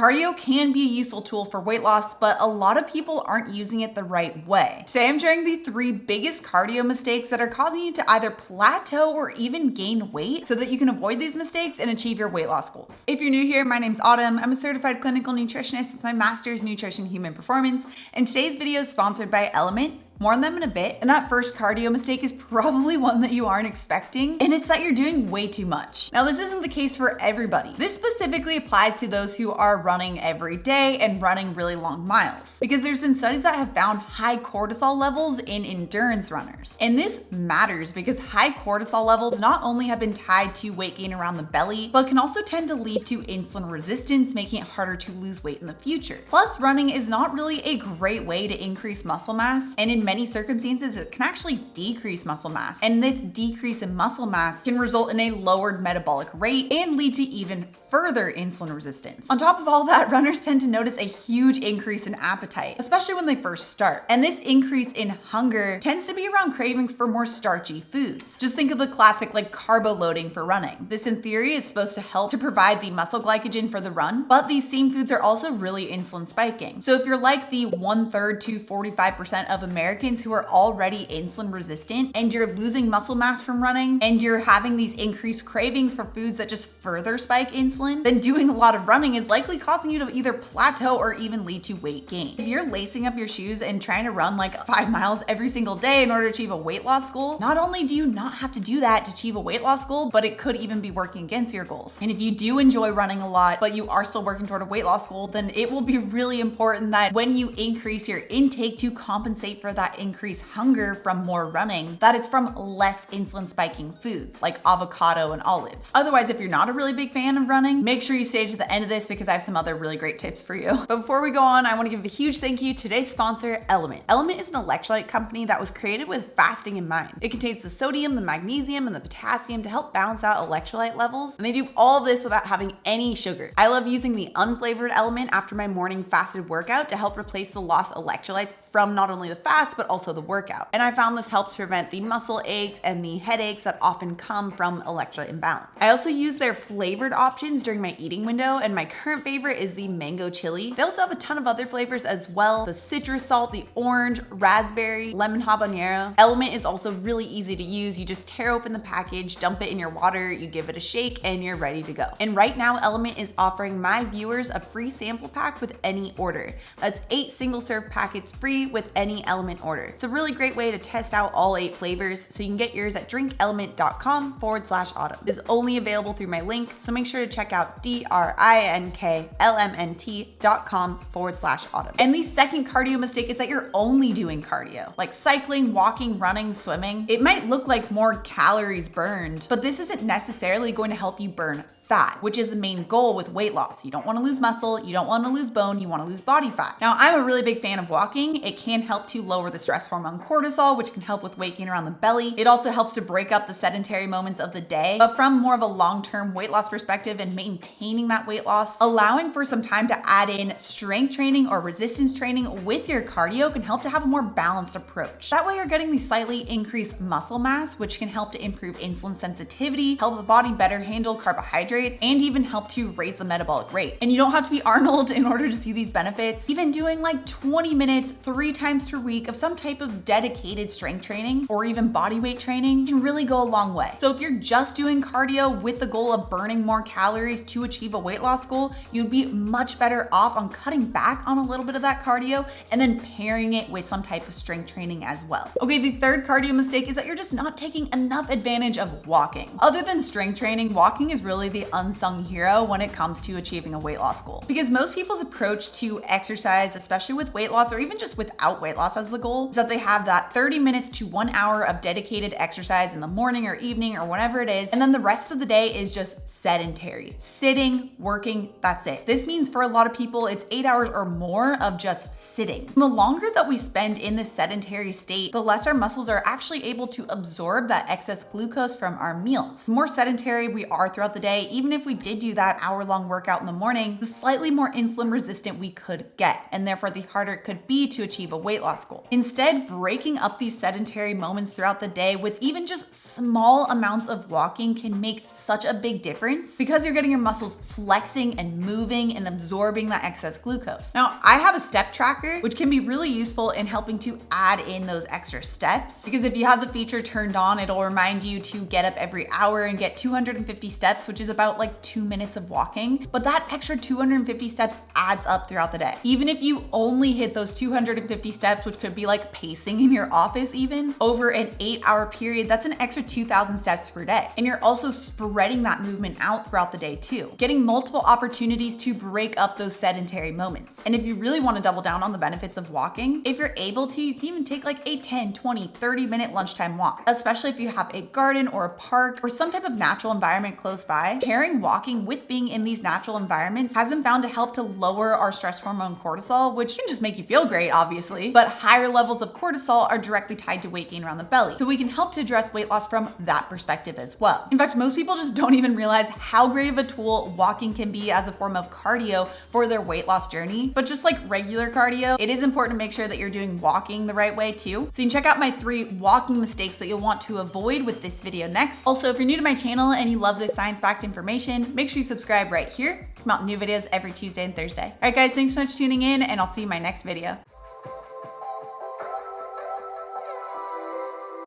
Cardio can be a useful tool for weight loss, but a lot of people aren't using it the right way. Today I'm sharing the 3 biggest cardio mistakes that are causing you to either plateau or even gain weight so that you can avoid these mistakes and achieve your weight loss goals. If you're new here, my name's Autumn. I'm a certified clinical nutritionist with my master's in nutrition human performance, and today's video is sponsored by LMNT. More on them in a bit. And that first cardio mistake is probably one that you aren't expecting, and it's that you're doing way too much. Now, this isn't the case for everybody. This specifically applies to those who are running every day and running really long miles, because there's been studies that have found high cortisol levels in endurance runners. And this matters because high cortisol levels not only have been tied to weight gain around the belly, but can also tend to lead to insulin resistance, making it harder to lose weight in the future. Plus, running is not really a great way to increase muscle mass, and in many circumstances, it can actually decrease muscle mass. And this decrease in muscle mass can result in a lowered metabolic rate and lead to even further insulin resistance. On top of all that, runners tend to notice a huge increase in appetite, especially when they first start. And this increase in hunger tends to be around cravings for more starchy foods. Just think of the classic carbo loading for running. This in theory is supposed to help to provide the muscle glycogen for the run, but these same foods are also really insulin spiking. So if you're like the 1/3 to 45% of Americans who are already insulin resistant and you're losing muscle mass from running and you're having these increased cravings for foods that just further spike insulin, then doing a lot of running is likely causing you to either plateau or even lead to weight gain. If you're lacing up your shoes and trying to run 5 miles every single day in order to achieve a weight loss goal, not only do you not have to do that to achieve a weight loss goal, but it could even be working against your goals. And if you do enjoy running a lot, but you are still working toward a weight loss goal, then it will be really important that when you increase your intake to compensate for that increased hunger from more running, that it's from less insulin spiking foods like avocado and olives. Otherwise, if you're not a really big fan of running, make sure you stay to the end of this because I have some other really great tips for you. But before we go on, I want to give a huge thank you to today's sponsor, LMNT. LMNT is an electrolyte company that was created with fasting in mind. It contains the sodium, the magnesium, and the potassium to help balance out electrolyte levels, and they do all of this without having any sugar. I love using the unflavored LMNT after my morning fasted workout to help replace the lost electrolytes from not only the fast, but also the workout. And I found this helps prevent the muscle aches and the headaches that often come from electrolyte imbalance. I also use their flavored options during my eating window, and my current favorite is the mango chili. They also have a ton of other flavors as well: the citrus salt, the orange, raspberry, lemon habanero. LMNT is also really easy to use. You just tear open the package, dump it in your water, you give it a shake, and you're ready to go. And right now, LMNT is offering my viewers a free sample pack with any order. That's 8 single-serve packets free with any LMNT order. It's a really great way to test out all 8 flavors, so you can get yours at drinklmnt.com/autumn. It's only available through my link, so make sure to check out drinklmnt.com/autumn. And the second cardio mistake is that you're only doing cardio, like cycling, walking, running, swimming. It might look like more calories burned, but this isn't necessarily going to help you burn fat, which is the main goal with weight loss. You don't want to lose muscle, you don't want to lose bone, you want to lose body fat. Now, I'm a really big fan of walking. It can help to lower the stress hormone cortisol, which can help with weight gain around the belly. It also helps to break up the sedentary moments of the day. But from more of a long-term weight loss perspective and maintaining that weight loss, allowing for some time to add in strength training or resistance training with your cardio can help to have a more balanced approach. That way you're getting the slightly increased muscle mass, which can help to improve insulin sensitivity, help the body better handle carbohydrates, and even help to raise the metabolic rate. And you don't have to be Arnold in order to see these benefits. Even doing 20 minutes 3 times per week of some type of dedicated strength training or even body weight training can really go a long way. So if you're just doing cardio with the goal of burning more calories to achieve a weight loss goal, you'd be much better off on cutting back on a little bit of that cardio and then pairing it with some type of strength training as well. Okay, the third cardio mistake is that you're just not taking enough advantage of walking. Other than strength training, walking is really the unsung hero when it comes to achieving a weight loss goal. Because most people's approach to exercise, especially with weight loss or even just without weight loss as the goal, is that they have that 30 minutes to 1 hour of dedicated exercise in the morning or evening or whenever it is, and then the rest of the day is just sedentary. Sitting, working, that's it. This means for a lot of people, it's 8 hours or more of just sitting. The longer that we spend in this sedentary state, the less our muscles are actually able to absorb that excess glucose from our meals. The more sedentary we are throughout the day, even if we did do that hour-long workout in the morning, the slightly more insulin resistant we could get, and therefore the harder it could be to achieve a weight loss goal. Instead, breaking up these sedentary moments throughout the day with even just small amounts of walking can make such a big difference because you're getting your muscles flexing and moving and absorbing that excess glucose. Now, I have a step tracker, which can be really useful in helping to add in those extra steps, because if you have the feature turned on, it'll remind you to get up every hour and get 250 steps, which is about like 2 minutes of walking. But that extra 250 steps adds up throughout the day. Even if you only hit those 250 steps, which could be like pacing in your office even, over an 8-hour period, that's an extra 2,000 steps per day. And you're also spreading that movement out throughout the day too, getting multiple opportunities to break up those sedentary moments. And if you really want to double down on the benefits of walking, if you're able to, you can even take like a 10, 20, 30-minute lunchtime walk, especially if you have a garden or a park or some type of natural environment close by. Pairing walking with being in these natural environments has been found to help to lower our stress hormone cortisol, which can just make you feel great, obviously, but higher levels of cortisol are directly tied to weight gain around the belly. So we can help to address weight loss from that perspective as well. In fact, most people just don't even realize how great of a tool walking can be as a form of cardio for their weight loss journey. But just like regular cardio, it is important to make sure that you're doing walking the right way too. So you can check out my 3 walking mistakes that you'll want to avoid with this video next. Also, if you're new to my channel and you love this science-backed information, make sure you subscribe right here. Come out new videos every Tuesday and Thursday. All right, guys, thanks so much for tuning in, and I'll see you in my next video.